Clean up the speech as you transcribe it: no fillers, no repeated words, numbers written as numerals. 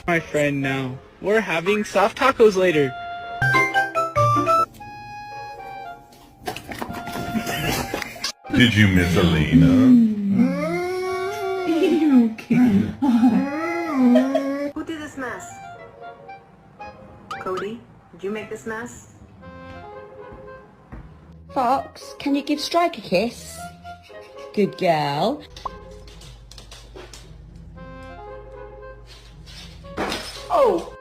My friend now. We're having soft tacos later. Did you miss Alina? Who did this mess? Cody, did you make this mess? Fox, can you give Strike a kiss? Good girl. Oh,